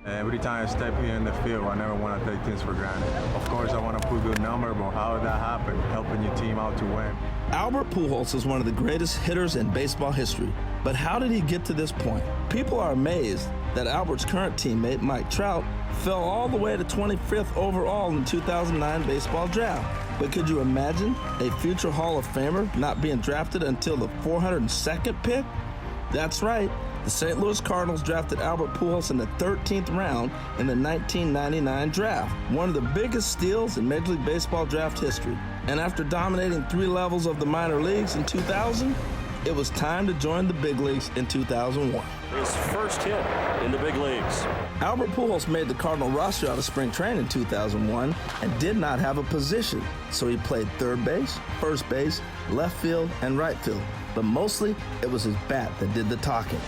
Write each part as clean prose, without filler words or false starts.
Every time I step here in the field, I never want to take things for granted. Of course, I want to put good number, but how did that happen? Helping your team out to win. Albert Pujols is one of the greatest hitters in baseball history. But how did he get to this point? People are amazed that Albert's current teammate, Mike Trout, fell all the way to 25th overall in the 2009 baseball draft. But could you imagine a future Hall of Famer not being drafted until the 402nd pick? That's right. The St. Louis Cardinals drafted Albert Pujols in the 13th round in the 1999 draft, one of the biggest steals in Major League Baseball draft history. And after dominating 3 levels of the minor leagues in 2000, it was time to join the big leagues in 2001. His first hit in the big leagues. Albert Pujols made the Cardinal roster out of spring training in 2001 and did not have a position, so he played third base, first base, left field, and right field. But mostly, it was his bat that did the talking.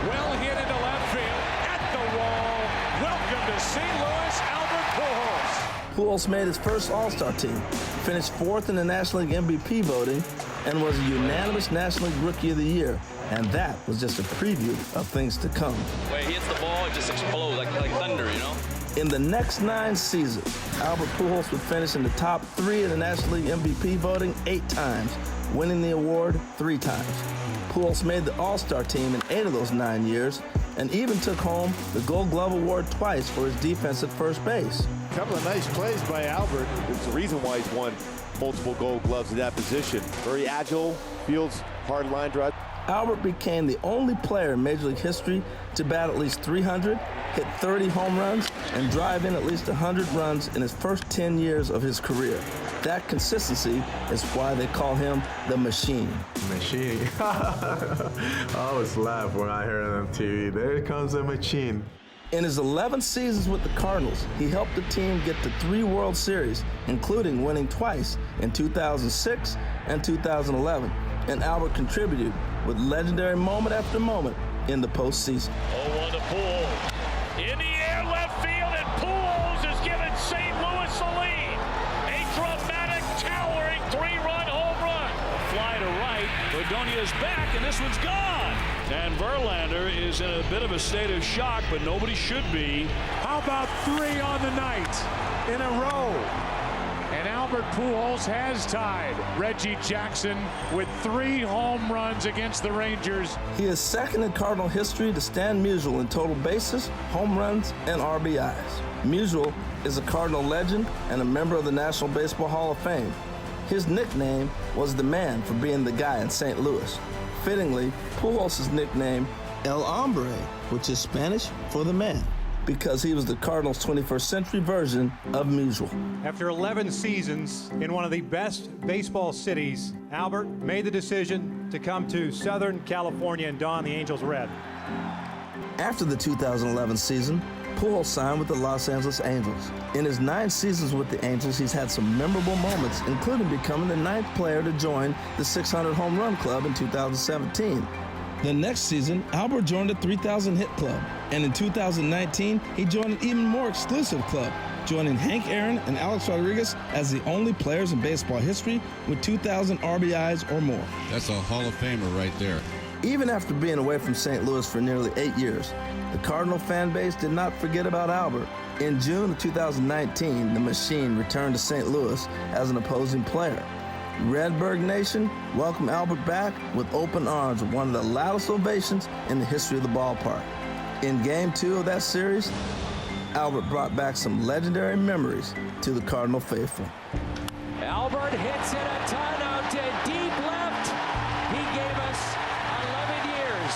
Well hit into left field, at the wall. Welcome to St. Louis, Albert Pujols. Pujols made his first All-Star team, finished 4th in the National League MVP voting, and was a unanimous National League Rookie of the Year. And that was just a preview of things to come. When he hits the ball, it just explodes like thunder, you know? In the next 9 seasons, Albert Pujols would finish in the top 3 in the National League MVP voting 8 times, winning the award 3 times. Pujols made the All-Star team in 8 of those 9 years, and even took home the Gold Glove Award twice for his defense at first base. A couple of nice plays by Albert. It's the reason why he's won multiple Gold Gloves in that position. Very agile, fields hard line drive. Albert became the only player in Major League history to bat at least 300, hit 30 home runs, and drive in at least 100 runs in his first 10 years of his career. That consistency is why they call him the Machine. Machine. I always laugh when I hear it on TV. There comes the Machine. In his 11 seasons with the Cardinals, he helped the team get to 3 World Series, including winning twice in 2006 and 2011. And Albert contributed with legendary moment after moment in the postseason. 0-1 to Pujols. In the air, left field, and Pujols has given St. Louis the lead. A dramatic, towering 3-run home run. A fly to right. Bedoya's back, and this one's gone. And Verlander is in a bit of a state of shock, but nobody should be. How about 3 on the night in a row? And Albert Pujols has tied Reggie Jackson with 3 home runs against the Rangers. He is second in Cardinal history to Stan Musial in total bases, home runs, and RBIs. Musial is a Cardinal legend and a member of the National Baseball Hall of Fame. His nickname was the Man for being the guy in St. Louis. Fittingly, Pujols' nickname, El Hombre, which is Spanish for the man, because he was the Cardinals' 21st century version of Musial. After 11 seasons in one of the best baseball cities, Albert made the decision to come to Southern California and don the Angels red. After the 2011 season, Pujols signed with the Los Angeles Angels. In his 9 seasons with the Angels, he's had some memorable moments, including becoming the 9th player to join the 600 home run club in 2017. The next season, Albert joined the 3,000 hit club, and in 2019, he joined an even more exclusive club, joining Hank Aaron and Alex Rodriguez as the only players in baseball history with 2,000 RBIs or more. That's a Hall of Famer right there. Even after being away from St. Louis for nearly 8 years, the Cardinal fan base did not forget about Albert. In June of 2019, the Machine returned to St. Louis as an opposing player. Redbird Nation welcomed Albert back with open arms with one of the loudest ovations in the history of the ballpark. In Game 2 of that series, Albert brought back some legendary memories to the Cardinal faithful. Albert hits it a ton out to deep left. He gave us 11 years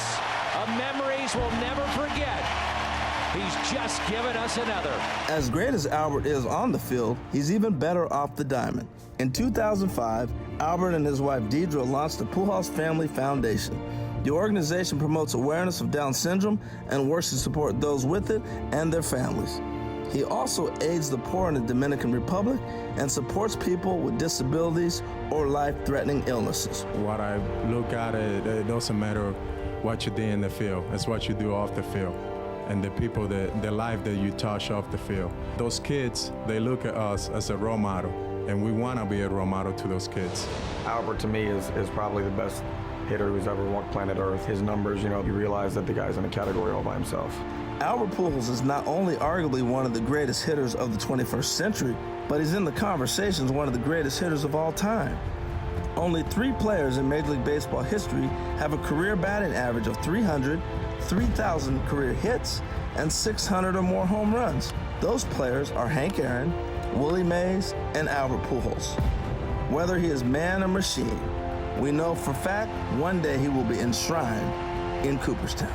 of memories we'll never forget. He's just given us another. As great as Albert is on the field, he's even better off the diamond. In 2005, Albert and his wife Deidre launched the Pujols Family Foundation. The organization promotes awareness of Down syndrome and works to support those with it and their families. He also aids the poor in the Dominican Republic and supports people with disabilities or life-threatening illnesses. What I look at, it doesn't matter what you do in the field. It's what you do off the field. And the people, the life that you touch off the field. Those kids, they look at us as a role model, and we want to be a role model to those kids. Albert, to me, is probably the best hitter who's ever walked planet Earth. His numbers, you realize that the guy's in a category all by himself. Albert Pujols is not only arguably one of the greatest hitters of the 21st century, but he's in the conversation as one of the greatest hitters of all time. Only 3 players in Major League Baseball history have a career batting average of 300, 3,000 career hits, and 600 or more home runs. Those players are Hank Aaron, Willie Mays, and Albert Pujols. Whether he is man or machine, we know for fact one day he will be enshrined in Cooperstown.